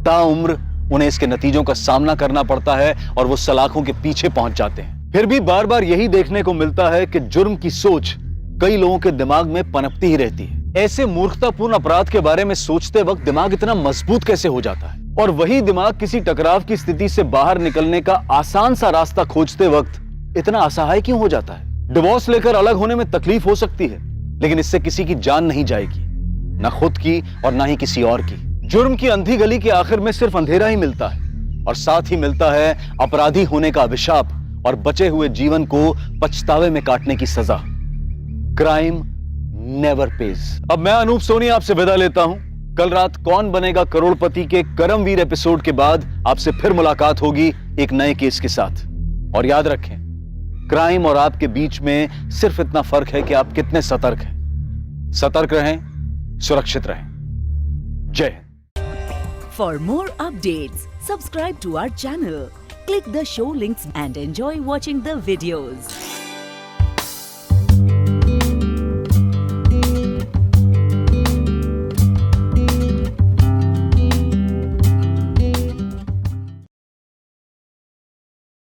Speaker 11: ताउम्र उन्हें इसके नतीजों का सामना करना पड़ता है और वो सलाखों के पीछे पहुंच जाते हैं। फिर भी बार बार यही देखने को मिलता है कि जुर्म की सोच कई लोगों के दिमाग में पनपती ही रहती है। ऐसे मूर्खतापूर्ण अपराध के बारे में सोचते वक्त दिमाग इतना मजबूत कैसे हो जाता है, और वही दिमाग किसी टकराव की स्थिति से बाहर निकलने का आसान सा रास्ता खोजते वक्त इतना असहाय क्यों हो जाता है। डिवोर्स लेकर अलग होने में तकलीफ हो सकती है, लेकिन इससे किसी की जान नहीं जाएगी, ना खुद की और ना ही किसी और की। जुर्म की अंधी गली के आखिर में सिर्फ अंधेरा ही मिलता है और साथ ही मिलता है अपराधी होने का अभिशाप और बचे हुए जीवन को पछतावे में काटने की सजा। Crime never page. अब मैं अनूप सोनी आपसे विदा लेता हूं। कल रात कौन बनेगा करोड़पति के करमवीर एपिसोड के बाद आपसे फिर मुलाकात होगी एक नए केस के साथ। और याद रखें, क्राइम और आपके बीच में सिर्फ इतना फर्क है कि आप कितने सतर्क हैं। सतर्क रहें, सुरक्षित रहें। जय Hind.
Speaker 18: For more updates, subscribe to our channel, click the show links and enjoy watching the videos.